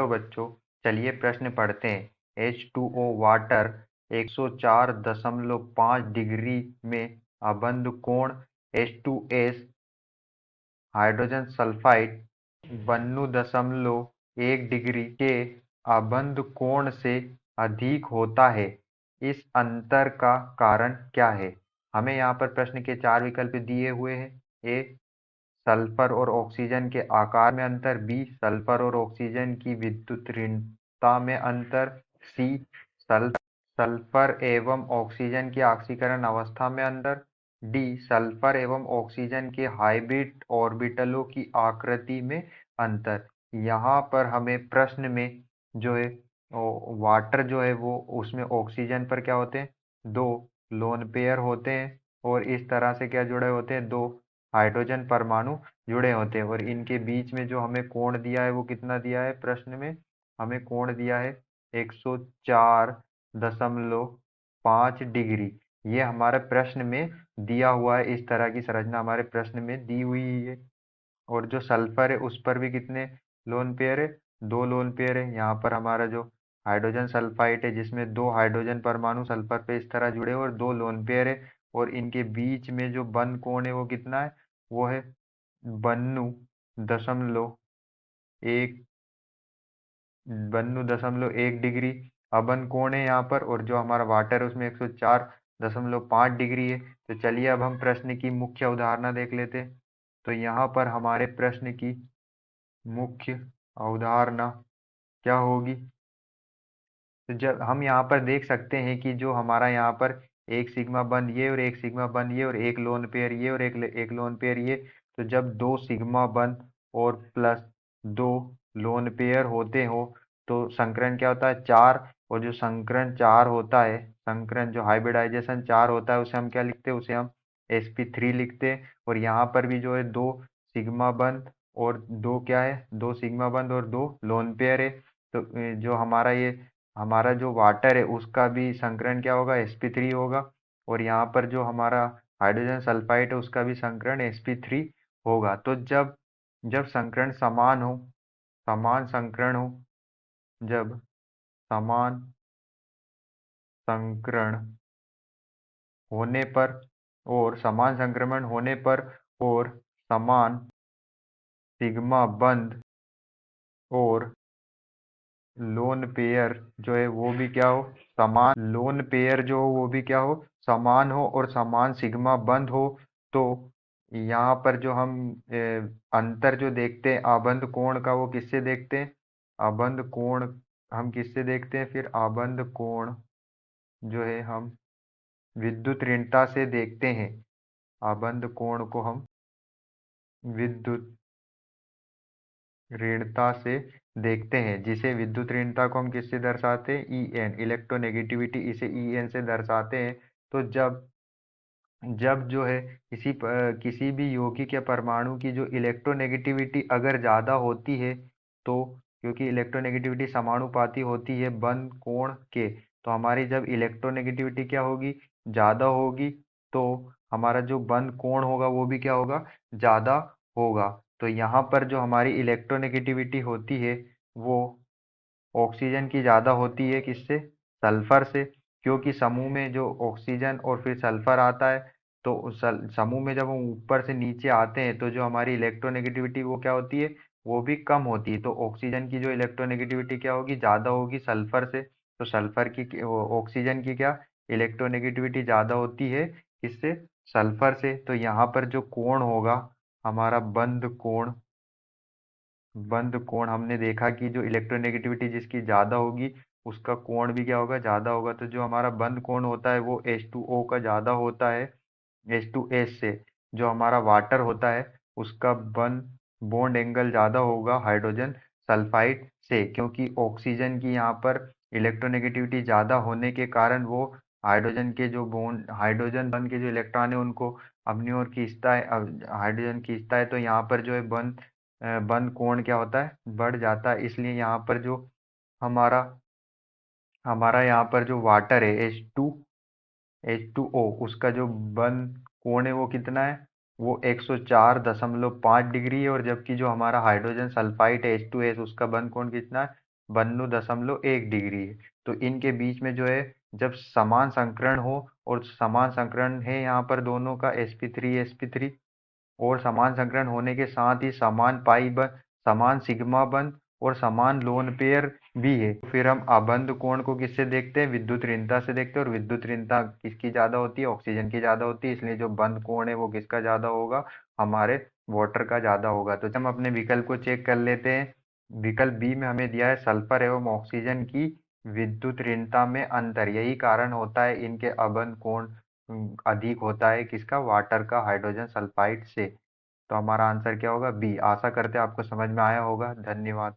Hello बच्चों, चलिए प्रश्न पढ़ते हैं। H2O वाटर 104.5 डिग्री में अबंध कोण H2S हाइड्रोजन सल्फाइड 92.1 डिग्री के अबंध कोण से अधिक होता है। इस अंतर का कारण क्या है? हमें यहाँ पर प्रश्न के 4 विकल्प दिए हुए हैं। ए सल्फर और ऑक्सीजन के आकार में अंतर, बी सल्फर और ऑक्सीजन की विद्युत ऋणता में अंतर, सी सल्फर एवं ऑक्सीजन की ऑक्सीकरण अवस्था में अंतर, डी सल्फर एवं ऑक्सीजन के हाइब्रिड ऑर्बिटलों की आकृति में अंतर। यहाँ पर हमें प्रश्न में जो है वाटर जो है वो उसमें ऑक्सीजन पर क्या होते हैं, दो लोन पेयर होते हैं और इस तरह से क्या जुड़े होते हैं, दो हाइड्रोजन परमाणु जुड़े होते हैं और इनके बीच में जो हमें कोण दिया है वो कितना दिया है, प्रश्न में हमें कोण दिया है 104.5 डिग्री। ये हमारे प्रश्न में दिया हुआ है, इस तरह की संरचना हमारे प्रश्न में दी हुई है। और जो सल्फर है उस पर भी कितने लोन पेयर है, दो लोन पेयर है। यहाँ पर हमारा जो हाइड्रोजन सल्फाइड है जिसमें दो हाइड्रोजन परमाणु सल्फर पे इस तरह जुड़े और दो लोन पेयर है और इनके बीच में जो बंध कोण है वो कितना है, वो है 92.1 92.1 डिग्री अबंध कोण है यहाँ पर। और जो हमारा वाटर है उसमें 104.5 डिग्री है। तो चलिए अब हम प्रश्न की मुख्य अवधारणा देख लेते हैं। तो यहाँ पर हमारे प्रश्न की मुख्य अवधारणा क्या होगी, तो जब हम यहाँ पर देख सकते हैं कि जो हमारा यहाँ पर एक सिग्मा बंध ये और एक सिग्मा बंध ये और एक लोन पेयर ये और एक लोन पेयर ये, तो जब दो सिग्मा बंध और प्लस दो लोन पेयर होते हो तो संकरण क्या होता है, चार। और जो संकरण चार होता है, संकरण जो हाइब्रिडाइजेशन चार होता है उसे हम क्या लिखते हैं, उसे हम sp3 लिखते हैं। और यहाँ पर भी जो है दो सिग्मा बंध और दो क्या है, दो सिग्मा बंध और दो लोन पेयर है। तो जो हमारा जो वाटर है उसका भी संकरण क्या होगा, sp3 होगा। और यहाँ पर जो हमारा हाइड्रोजन सल्फाइड है उसका भी संकरण sp3 होगा। तो जब जब संकरण समान हो, समान संकरण हो, जब समान संकरण होने पर और समान संक्रमण होने पर और समान सिग्मा बंध और लोन पेयर जो है वो भी क्या हो, समान लोन पेयर जो हो वो भी क्या हो, समान हो और समान सिग्मा बंध हो। तो यहाँ पर जो हम अंतर जो देखते हैं आबंध कोण का, वो किससे देखते हैं, आबंध कोण हम किससे देखते हैं, फिर आबंध कोण जो है हम विद्युत ऋणता से देखते हैं। आबंध कोण को हम विद्युत ऋणता से देखते हैं, जिसे विद्युत ऋणता को हम किससे दर्शाते हैं, En इलेक्ट्रोनेगेटिविटी, इसे En से दर्शाते हैं। तो जब जब जो है किसी भी यौगिक या परमाणु की जो इलेक्ट्रोनेगेटिविटी अगर ज़्यादा होती है, तो क्योंकि इलेक्ट्रोनेगेटिविटी समानुपाती होती है बंध कोण के, तो हमारी जब इलेक्ट्रोनेगेटिविटी क्या होगी, ज़्यादा होगी, तो हमारा जो बंध कोण होगा वो भी क्या होगा, ज़्यादा होगा। तो यहाँ पर जो हमारी इलेक्ट्रोनेगेटिविटी होती है वो ऑक्सीजन की ज़्यादा होती है, किससे, सल्फर से। क्योंकि समूह में जो ऑक्सीजन और फिर सल्फर आता है, तो समूह में जब हम ऊपर से नीचे आते हैं तो जो हमारी इलेक्ट्रोनेगेटिविटी वो क्या होती है, वो भी कम होती है। तो ऑक्सीजन की जो इलेक्ट्रोनेगेटिविटी क्या होगी, ज़्यादा होगी सल्फर से। तो सल्फर की ऑक्सीजन की क्या इलेक्ट्रोनेगेटिविटी ज़्यादा होती है, किससे, सल्फर से। तो यहाँ पर जो कोण होगा हमारा बंध कोण हमने देखा कि जो इलेक्ट्रोनेगेटिविटी जिसकी ज़्यादा होगी उसका कोण भी क्या होगा, ज़्यादा होगा। तो जो हमारा बंध कोण होता है वो H2O का ज़्यादा होता है H2S से। जो हमारा वाटर होता है उसका बॉन्ड एंगल ज़्यादा होगा हाइड्रोजन सल्फाइड से, क्योंकि ऑक्सीजन की यहाँ पर इलेक्ट्रोनेगेटिविटी ज़्यादा होने के कारण वो हाइड्रोजन के जो बॉन्ड, हाइड्रोजन बंध के जो इलेक्ट्रॉन है उनको अपनी ओर खींचता है, हाइड्रोजन खींचता है। तो यहाँ पर जो है बंध कोण क्या होता है, बढ़ जाता है। इसलिए यहाँ पर जो हमारा हमारा यहाँ पर जो वाटर है H2O उसका जो बंध कोण है वो कितना है, वो 104.5 डिग्री है। और जबकि जो हमारा हाइड्रोजन सल्फाइड है H2S उसका बंध कोण कितना है, 92.1 डिग्री है। तो इनके बीच में जो है, जब समान संकरण हो, और समान संकरण है यहाँ पर दोनों का sp3 और समान संकरण होने के साथ ही समान पाई बन, समान सिग्मा बंध और समान लोन पेयर भी है, तो फिर हम अबंध कोण को किससे देखते हैं? विद्युत ऋणता से देखते हैं। और विद्युत ऋणता किसकी ज्यादा होती है? ऑक्सीजन की ज्यादा होती है, इसलिए जो बंध कोण है वो किसका ज्यादा होगा? हमारे वाटर का ज्यादा होगा। तो हम अपने विकल्प को चेक कर लेते हैं। विकल्प बी में हमें दिया है सल्फर एवं ऑक्सीजन की विद्युत ऋणता में अंतर, यही कारण होता है इनके अबंध कोण अधिक होता है किसका? वाटर का हाइड्रोजन सल्फाइड से। तो हमारा आंसर क्या होगा? बी। आशा करते हैं आपको समझ में आया होगा। धन्यवाद।